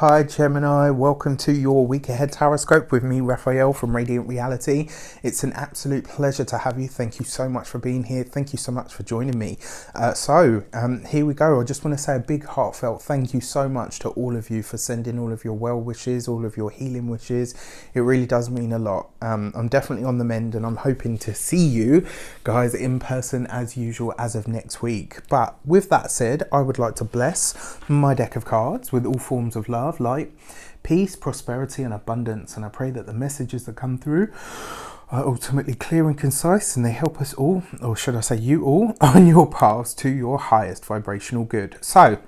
Hi Gemini, welcome to your week ahead horoscope with me, Raphael from Radiant Reality. It's an absolute pleasure to have you. Thank you so much for being here. Thank you so much for joining me. Here we go. I just want to say a big heartfelt thank you so much to all of you for sending all of your well wishes, all of your healing wishes. It really does mean a lot. I'm definitely on the mend and I'm hoping to see you guys in person as usual as of next week. But with that said, I would like to bless my deck of cards with all forms of love, light, peace, prosperity and abundance, and I pray that the messages that come through are ultimately clear and concise and they help us all, or should I say you all, on your paths to your highest vibrational good. So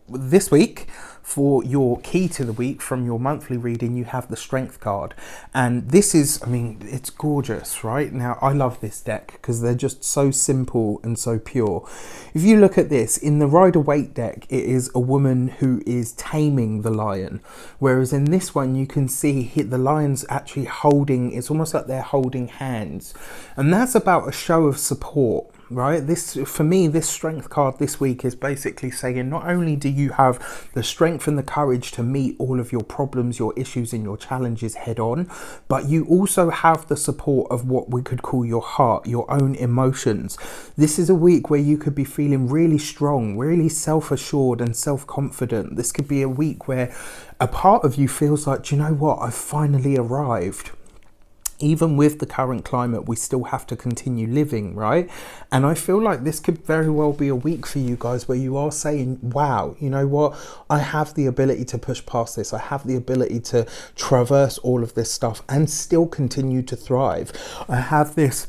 this week, for your key to the week from your monthly reading, you have the Strength card, and this is, it's gorgeous, right? Now I love this deck because they're just so simple and so pure. If you look at this in the Rider-Waite deck, it is a woman who is taming the lion, whereas in this one you can see the lion's actually holding, it's almost like they're holding hands, and that's about a show of support. Right, this, for me, this Strength card this week is basically saying not only do you have the strength and the courage to meet all of your problems, your issues and your challenges head on, but you also have the support of what we could call your heart, your own emotions. This is a week where you could be feeling really strong, really self-assured and self-confident. This could be a week where a part of you feels like, do you know what, I've finally arrived. Even with the current climate, we still have to continue living, right? And I feel like this could very well be a week for you guys where you are saying, wow, you know what? I have the ability to push past this. I have the ability to traverse all of this stuff and still continue to thrive. I have this,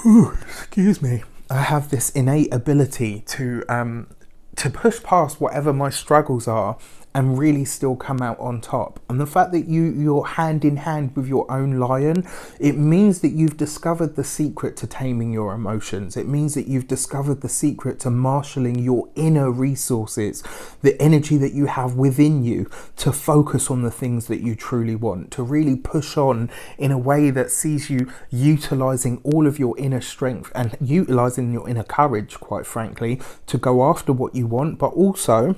I have this innate ability to push past whatever my struggles are and really still come out on top. And the fact that you're hand in hand with your own lion, it means that you've discovered the secret to taming your emotions. It means that you've discovered the secret to marshalling your inner resources, the energy that you have within you to focus on the things that you truly want, to really push on in a way that sees you utilizing all of your inner strength and utilizing your inner courage, quite frankly, to go after what you want, but also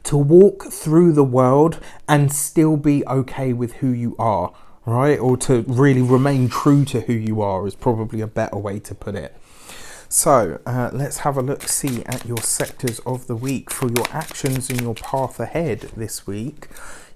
to walk through the world and still be okay with who you are, right? Or to really remain true to who you are is probably a better way to put it. So let's have a look, see at your sectors of the week for your actions and your path ahead this week.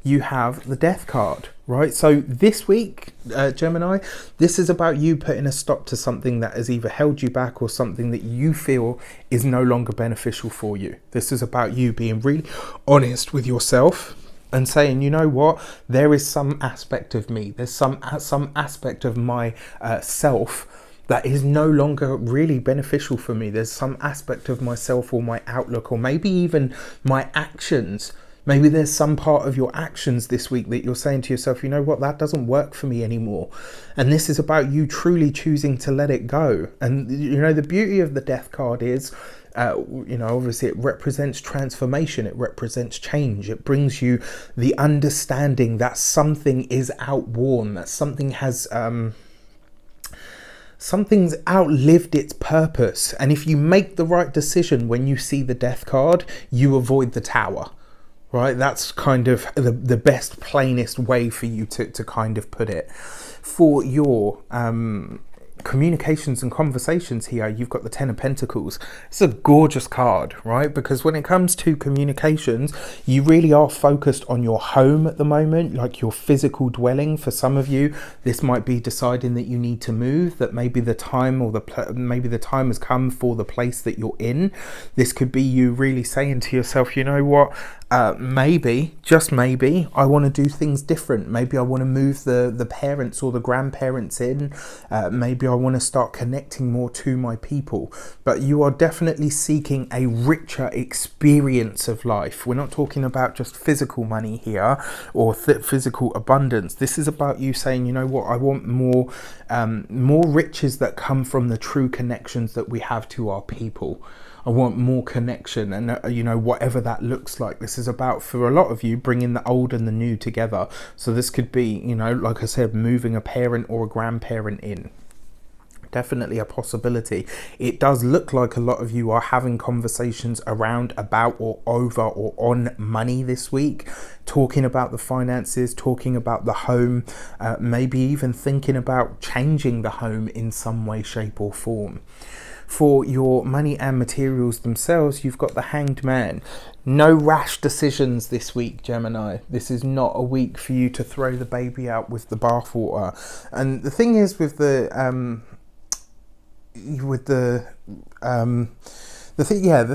You have the Death card, right? So this week, Gemini, this is about you putting a stop to something that has either held you back or something that you feel is no longer beneficial for you. This is about you being really honest with yourself and saying, you know what, there is some aspect of me, there's some aspect of my self that is no longer really beneficial for me. There's some aspect of myself or my outlook or maybe even my actions. Maybe there's some part of your actions this week that you're saying to yourself, you know what, that doesn't work for me anymore. And this is about you truly choosing to let it go. And, you know, the beauty of the Death card is, obviously it represents transformation. It represents change. It brings you the understanding that something is outworn, that something has... something's outlived its purpose. And if you make the right decision when you see the Death card, you avoid the Tower. Right, that's kind of the best, plainest way for you to kind of put it. For your communications and conversations here, you've got the Ten of Pentacles. It's a gorgeous card, right? Because when it comes to communications, you really are focused on your home at the moment, like your physical dwelling. For some of you, this might be deciding that you need to move, that maybe the time or maybe the time has come for the place that you're in. This could be you really saying to yourself, you know what, maybe, just maybe, I want to do things different. Maybe I want to move the parents or the grandparents in. Maybe I want to start connecting more to my people. But you are definitely seeking a richer experience of life. We're not talking about just physical money here or physical abundance. This is about you saying, you know what, I want more riches that come from the true connections that we have to our people. I want more connection, and whatever that looks like. This is about, for a lot of you, bringing the old and the new together. So this could be, like I said, moving a parent or a grandparent in. Definitely a possibility. It does look like a lot of you are having conversations around, about, or over, or on money this week, talking about the finances, talking about the home, maybe even thinking about changing the home in some way, shape or form. For your money and materials themselves, you've got the Hanged Man. No rash decisions this week, Gemini. This is not a week for you to throw the baby out with the bathwater. And the thing is with the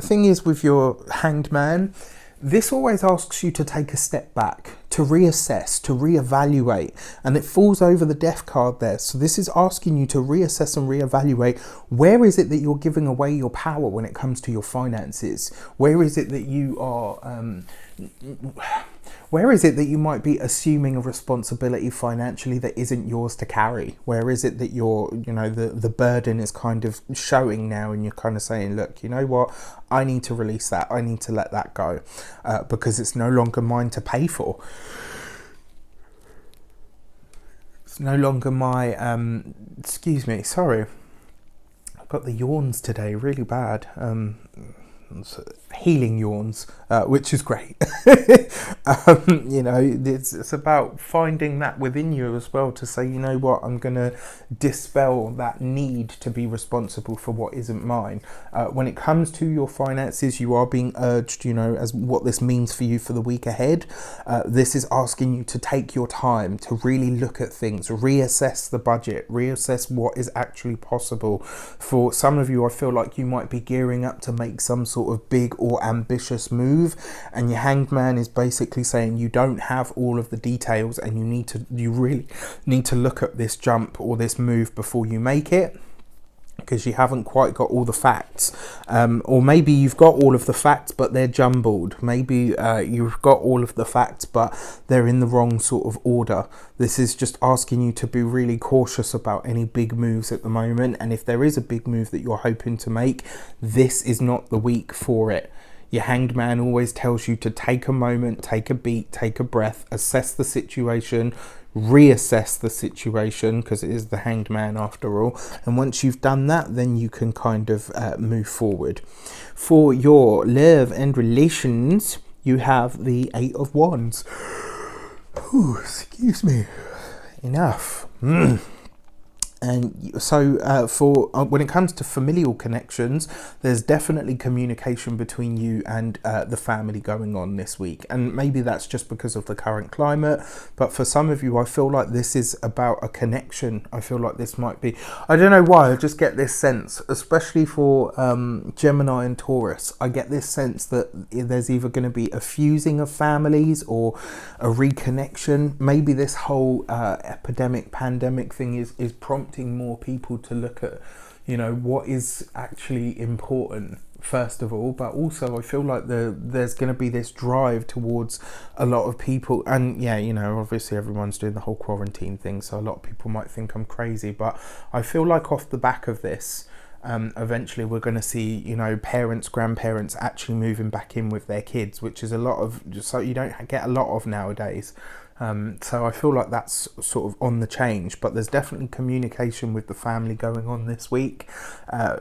thing is with your Hanged Man, this always asks you to take a step back, to reassess, to reevaluate, and it falls over the Death card there. So this is asking you to reassess and reevaluate, where is it that you're giving away your power when it comes to your finances? Where is it that you are where is it that you might be assuming a responsibility financially that isn't yours to carry? Where is it that you're, the burden is kind of showing now, and you're kind of saying, look, you know what, I need to release that. I need to let that go because it's no longer mine to pay for. It's no longer my, sorry. I've got the yawns today, really bad. Healing yawns, which is great. It's about finding that within you as well, to say, you know what, I'm going to dispel that need to be responsible for what isn't mine. When it comes to your finances, you are being urged, as what this means for you for the week ahead. This is asking you to take your time to really look at things, reassess the budget, reassess what is actually possible. For some of you, I feel like you might be gearing up to make some sort of big or ambitious move, and your Hanged Man is basically saying you don't have all of the details, and you really need to look at this jump or this move before you make it, because you haven't quite got all the facts, or maybe you've got all of the facts but they're jumbled. Maybe you've got all of the facts but they're in the wrong sort of order. This is just asking you to be really cautious about any big moves at the moment, and if there is a big move that you're hoping to make, this is not the week for it. Your Hanged Man always tells you to take a moment, take a beat, take a breath, assess the situation, reassess the situation, because it is the Hanged Man after all. And once you've done that, then you can kind of move forward. For your love and relations, you have the Eight of Wands. Ooh, excuse me. Enough. And so for when it comes to familial connections, there's definitely communication between you and the family going on this week. And maybe that's just because of the current climate. But for some of you, I feel like this is about a connection. I feel like this might be, I don't know why, I just get this sense, especially for Gemini and Taurus. I get this sense that there's either going to be a fusing of families or a reconnection. Maybe this whole pandemic thing is prompting more people to look at, what is actually important first of all, but also I feel like there's going to be this drive towards a lot of people, and obviously everyone's doing the whole quarantine thing, so a lot of people might think I'm crazy, but I feel like off the back of this, eventually we're going to see, parents, grandparents actually moving back in with their kids, which is a lot of, so you don't get a lot of nowadays. So I feel like that's sort of on the change, but there's definitely communication with the family going on this week.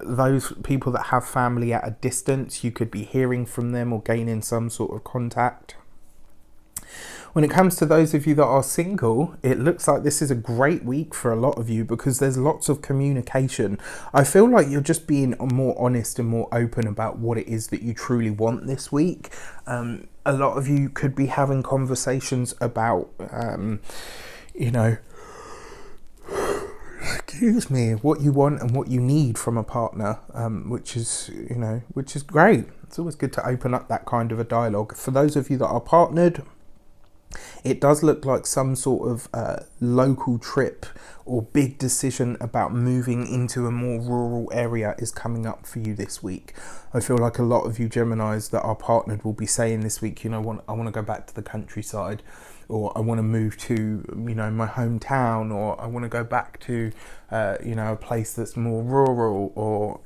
Those people that have family at a distance, you could be hearing from them or gaining some sort of contact. When it comes to those of you that are single, it looks like this is a great week for a lot of you because there's lots of communication. I feel like you're just being more honest and more open about what it is that you truly want this week. A lot of you could be having conversations about, what you want and what you need from a partner, which is great. It's always good to open up that kind of a dialogue. For those of you that are partnered, it does look like some sort of local trip or big decision about moving into a more rural area is coming up for you this week. I feel like a lot of you Geminis that are partnered will be saying this week, I want to go back to the countryside, or I want to move to, my hometown, or I want to go back to, a place that's more rural, or,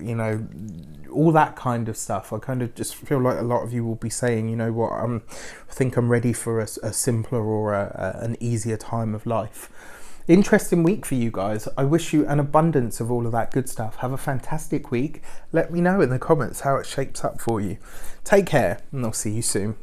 all that kind of stuff. I kind of just feel like a lot of you will be saying, I think I'm ready for a simpler or an easier time of life. Interesting week for you guys. I wish you an abundance of all of that good stuff. Have a fantastic week. Let me know in the comments how it shapes up for you. Take care, and I'll see you soon.